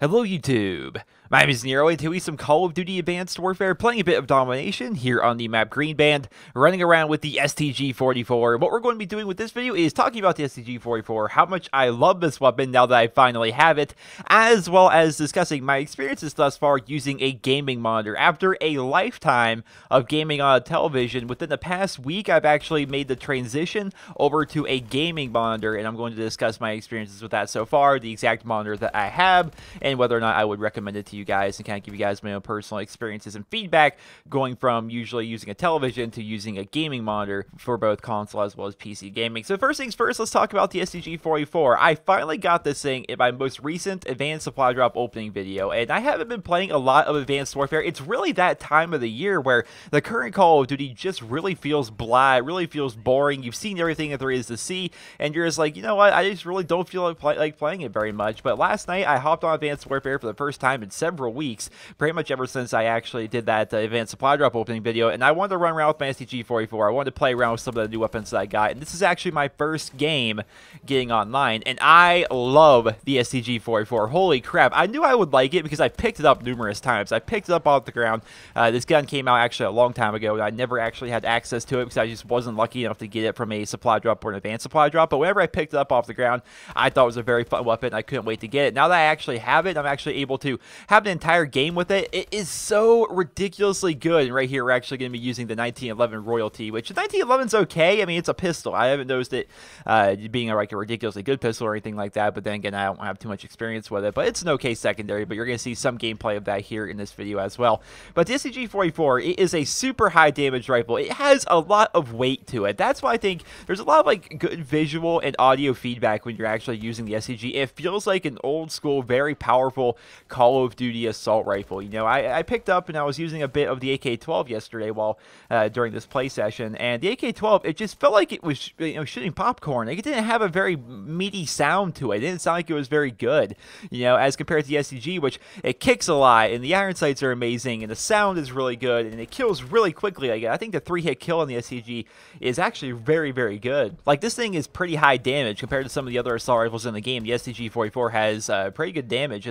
Hello YouTube, my name is Nero, and today some Call of Duty Advanced Warfare, playing a bit of Domination here on the map Green Band, running around with the STG44. What we're going to be doing with this video is talking about the STG44, how much I love this weapon now that I finally have it, as well as discussing my experiences thus far using a gaming monitor. After a lifetime of gaming on a television, within the past week I've actually made the transition over to a gaming monitor, and I'm going to discuss my experiences with that so far, the exact monitor that I have, and whether or not I would recommend it to you guys, and kind of give you guys my own personal experiences and feedback going from usually using a television to using a gaming monitor for both console as well as PC gaming. So first things first, let's talk about the STG44. I finally got this thing in my most recent Advanced Supply Drop opening video, and I haven't been playing a lot of Advanced Warfare. It's really that time of the year where the current Call of Duty just really feels blah, it really feels boring. You've seen everything that there is to see, and you're just like, you know what, I just really don't feel like playing it very much. But last night I hopped on Advanced Warfare for the first time in several weeks, pretty much ever since I actually did that Advanced Supply Drop opening video, and I wanted to run around with my STG44. I wanted to play around with some of the new weapons that I got, and this is actually my first game getting online, and I love the STG44. Holy crap, I knew I would like it because I picked it up numerous times. I picked it up off the ground. This gun came out actually a long time ago, and I never actually had access to it because I just wasn't lucky enough to get it from a supply drop or an Advanced Supply Drop, but whenever I picked it up off the ground, I thought it was a very fun weapon. I couldn't wait to get it. Now that I actually have it, I'm actually able to have an entire game with it. It is so ridiculously good. And right here, we're actually going to be using the 1911 Royalty, which the 1911 is okay. I mean, it's a pistol. I haven't noticed it being like a ridiculously good pistol or anything like that, but then again, I don't have too much experience with it, but it's an okay secondary, but you're going to see some gameplay of that here in this video as well. But the STG44, it is a super high damage rifle. It has a lot of weight to it. That's why I think there's a lot of like good visual and audio feedback when you're actually using the STG. It feels like an old school, very powerful Call of Duty assault rifle. You know, I picked up and I was using a bit of the AK-12 yesterday while during this play session, and the AK-12, it just felt like it was, you know, shooting popcorn. Like, it didn't have a very meaty sound to it. It didn't sound like it was very good, you know, as compared to the STG, which it kicks a lot, and the iron sights are amazing, and the sound is really good, and it kills really quickly. Like, I think the 3-hit kill on the STG is actually very, very good. Like, this thing is pretty high damage compared to some of the other assault rifles in the game. The STG-44 has pretty good damage,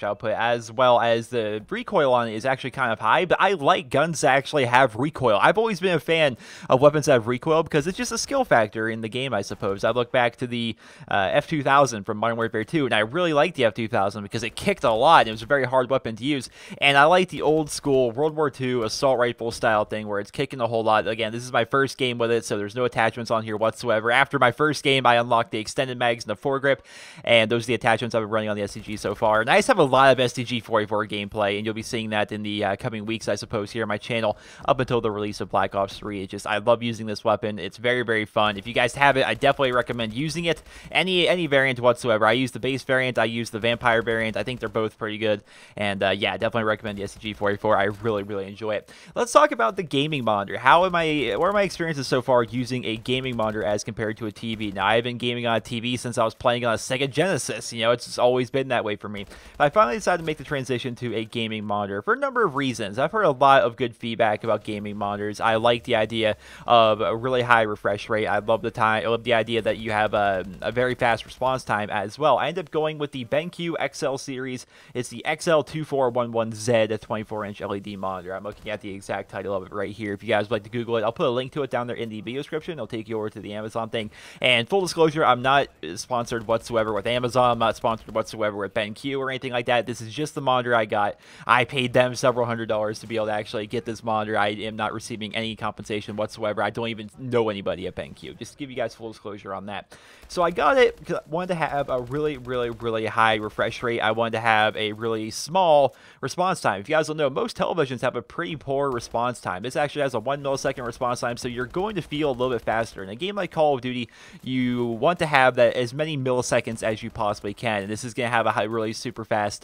output, as well as the recoil on it is actually kind of high, but I like guns that actually have recoil. I've always been a fan of weapons that have recoil because it's just a skill factor in the game, I suppose. I look back to the F2000 from Modern Warfare 2, and I really liked the F2000 because it kicked a lot, and it was a very hard weapon to use, and I like the old school World War II assault rifle style thing where it's kicking a whole lot. Again, this is my first game with it, so there's no attachments on here whatsoever. After my first game, I unlocked the extended mags and the foregrip, and those are the attachments I've been running on the STG so far. And I just have a lot of STG44 gameplay, and you'll be seeing that in the coming weeks, I suppose, here on my channel up until the release of Black Ops 3. It's just, I love using this weapon. It's very, very fun. If you guys have it, I definitely recommend using it. Any variant whatsoever. I use the base variant. I use the Vampire variant. I think they're both pretty good. And yeah, definitely recommend the STG44. I really, really enjoy it. Let's talk about the gaming monitor. What are my experiences so far using a gaming monitor as compared to a TV? Now, I've been gaming on a TV since I was playing on a Sega Genesis. You know, it's always been that way for me. I finally decided to make the transition to a gaming monitor for a number of reasons. I've heard a lot of good feedback about gaming monitors. I like the idea of a really high refresh rate. I love the idea that you have a very fast response time as well. I ended up going with the BenQ XL series. It's the XL2411Z, a 24-inch LED monitor. I'm looking at the exact title of it right here. If you guys would like to Google it, I'll put a link to it down there in the video description. It'll take you over to the Amazon thing. And full disclosure, I'm not sponsored whatsoever with Amazon. I'm not sponsored whatsoever with BenQ or anything like that. This is just the monitor I got. I paid them several $100s to be able to actually get this monitor. I am not receiving any compensation whatsoever. I don't even know anybody at BenQ. Just to give you guys full disclosure on that. So I got it because I wanted to have a really, really, really high refresh rate. I wanted to have a really small response time. If you guys don't know, most televisions have a pretty poor response time. This actually has a 1 millisecond response time, so you're going to feel a little bit faster. In a game like Call of Duty, you want to have that as many milliseconds as you possibly can, and this is going to have a really super fast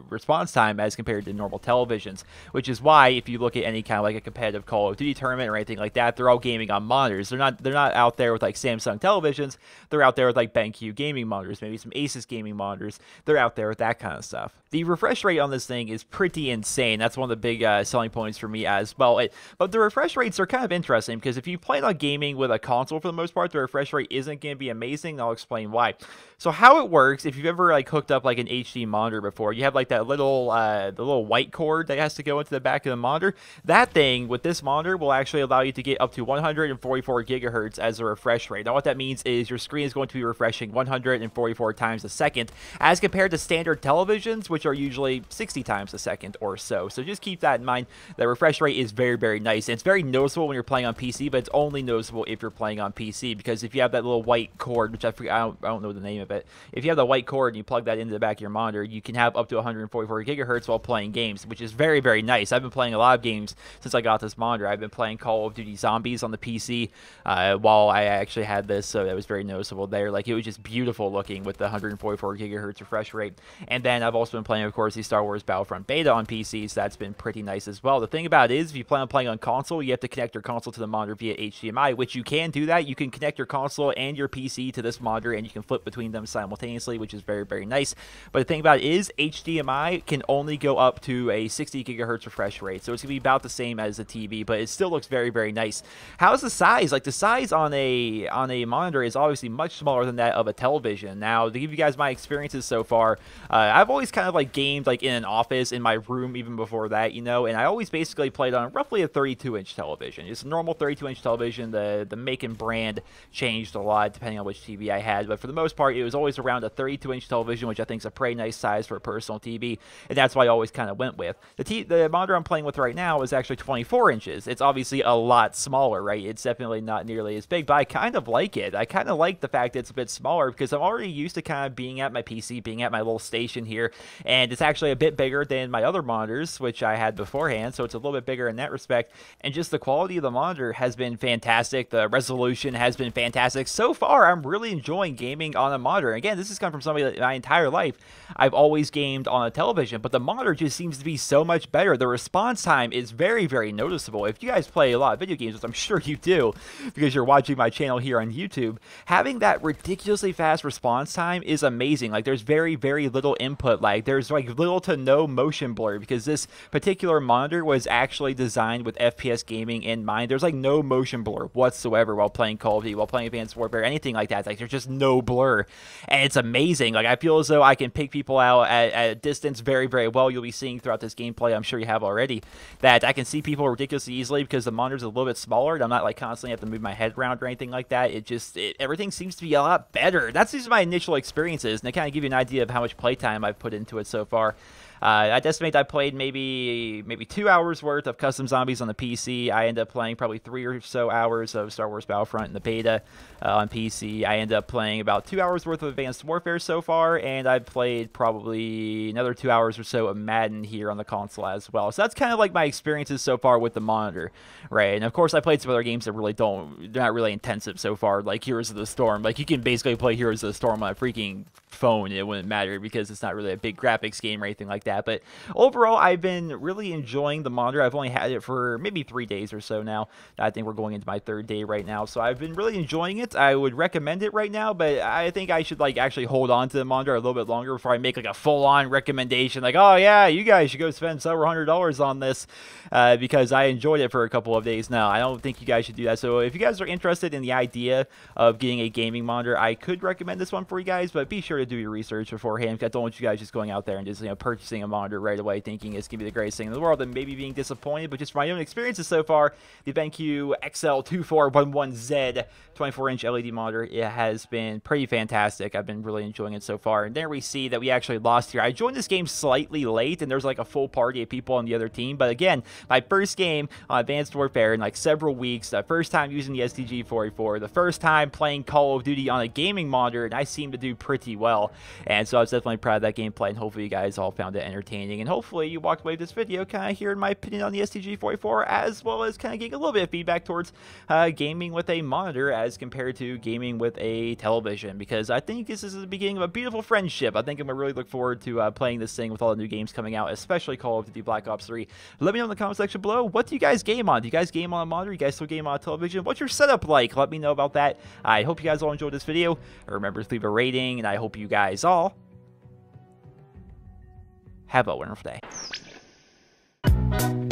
response time as compared to normal televisions, which is why if you look at any kind of like a competitive Call of Duty tournament or anything like that, they're all gaming on monitors. They're not out there with like Samsung televisions. They're out there with like BenQ gaming monitors, maybe some Asus gaming monitors. They're out there with that kind of stuff. The refresh rate on this thing is pretty insane. That's one of the big selling points for me as well. But the refresh rates are kind of interesting because if you plan on gaming with a console for the most part, the refresh rate isn't going to be amazing. And I'll explain why. So how it works, if you've ever like hooked up like an HD monitor before, you have like that little the little white cord that has to go into the back of the monitor. That thing with this monitor will actually allow you to get up to 144 gigahertz as a refresh rate. Now what that means is your screen is going to be refreshing 144 times a second as compared to standard televisions, which are usually 60 times a second or so. So just keep that in mind. The refresh rate is very, very nice. And it's very noticeable when you're playing on PC, but it's only noticeable if you're playing on PC, because if you have that little white cord, which I don't know the name of it, if you have the white cord and you plug that into the back of your monitor, you can have up to 144 gigahertz while playing games, which is very, very nice. I've been playing a lot of games since I got this monitor. I've been playing Call of Duty Zombies on the PC while I actually had this, so that was very noticeable there. Like, it was just beautiful looking with the 144 gigahertz refresh rate. And then I've also been playing, of course, the Star Wars Battlefront beta on PC, so that's been pretty nice as well. The thing about it is, if you plan on playing on console, you have to connect your console to the monitor via HDMI, which you can do that. You can connect your console and your PC to this monitor, and you can flip between them simultaneously, which is very, very nice. But the thing about it is, HDMI can only go up to a 60 gigahertz refresh rate, so it's going to be about the same as the TV, but it still looks very, very nice. How's the size? Like, the size on a monitor is obviously much smaller than that of a television. Now, to give you guys my experiences so far, I've always kind of like gamed like in an office in my room even before that, you know, and I always basically played on roughly a 32-inch television. It's a normal 32-inch television. The make and brand changed a lot depending on which TV I had, but for the most part, it was always around a 32-inch television, which I think is a pretty nice size for a personal TV, and that's why I always kind of went with. The monitor I'm playing with right now is actually 24 inches. It's obviously a lot smaller, right? It's definitely not nearly as big, but I kind of like it. I kind of like the fact that it's a bit smaller because I'm already used to kind of being at my PC, being at my little station here, and it's actually a bit bigger than my other monitors, which I had beforehand, so it's a little bit bigger in that respect, and just the quality of the monitor has been fantastic. The resolution has been fantastic. So far, I'm really enjoying gaming on a monitor. Again, this has come from somebody that my entire life I've always gamed on a television, but the monitor just seems to be so much better. The response time is very, very noticeable. If you guys play a lot of video games, which I'm sure you do because you're watching my channel here on YouTube, having that ridiculously fast response time is amazing. Like, there's very, very little input lag. There's like little to no motion blur because this particular monitor was actually designed with FPS gaming in mind. There's like no motion blur whatsoever while playing Call of Duty, while playing Advanced Warfare, anything like that. Like, there's just no blur, and it's amazing. Like, I feel as though I can pick people out at a distance very, very well. You'll be seeing throughout this gameplay, I'm sure you have already, that I can see people ridiculously easily because the monitor's a little bit smaller, and I'm not like constantly have to move my head around or anything like that. Everything seems to be a lot better. That's just my initial experiences, and they kind of give you an idea of how much playtime I've put into it so far. I'd estimate I played maybe 2 hours worth of Custom Zombies on the PC. I ended up playing probably 3 or so hours of Star Wars Battlefront in the beta on PC. I ended up playing about 2 hours worth of Advanced Warfare so far, and I've played probably another 2 hours or so of Madden here on the console as well. So that's kind of like my experiences so far with the monitor, right? And of course, I played some other games that really they're not really intensive so far, like Heroes of the Storm. Like, you can basically play Heroes of the Storm on a freaking phone. It wouldn't matter because it's not really a big graphics game or anything like that. But overall, I've been really enjoying the monitor. I've only had it for maybe 3 days or so now. I think we're going into my 3rd day right now, so I've been really enjoying it. I would recommend it right now, but I think I should like actually hold on to the monitor a little bit longer before I make like a full-on recommendation, like, oh yeah, you guys should go spend several $100s on this because I enjoyed it for a couple of days now. I don't think you guys should do that. So if you guys are interested in the idea of getting a gaming monitor, I could recommend this one for you guys, but be sure to do your research beforehand, because I don't want you guys just going out there and just, you know, purchasing a monitor right away thinking it's gonna be the greatest thing in the world and maybe being disappointed. But just from my own experiences so far, the BenQ XL2411Z 24-inch LED monitor, it has been pretty fantastic. I've been really enjoying it so far. And there we see that we actually lost here. I joined this game slightly late, and there's like a full party of people on the other team. But again, my first game on Advanced Warfare in like several weeks, the first time using the STG44, the first time playing Call of Duty on a gaming monitor, and I seem to do pretty well. And so I was definitely proud of that gameplay, and hopefully you guys all found it entertaining, and hopefully you walked away with this video kind of hearing my opinion on the STG44, as well as kind of getting a little bit of feedback towards gaming with a monitor as compared to gaming with a television, because I think this is the beginning of a beautiful friendship. I think I'm going to really look forward to playing this thing with all the new games coming out, especially Call of Duty Black Ops 3. Let me know in the comment section below, what do you guys game on? Do you guys game on a monitor? You guys still game on a television? What's your setup like? Let me know about that. I hope you guys all enjoyed this video. Remember to leave a rating, and I hope you guys all have a wonderful day.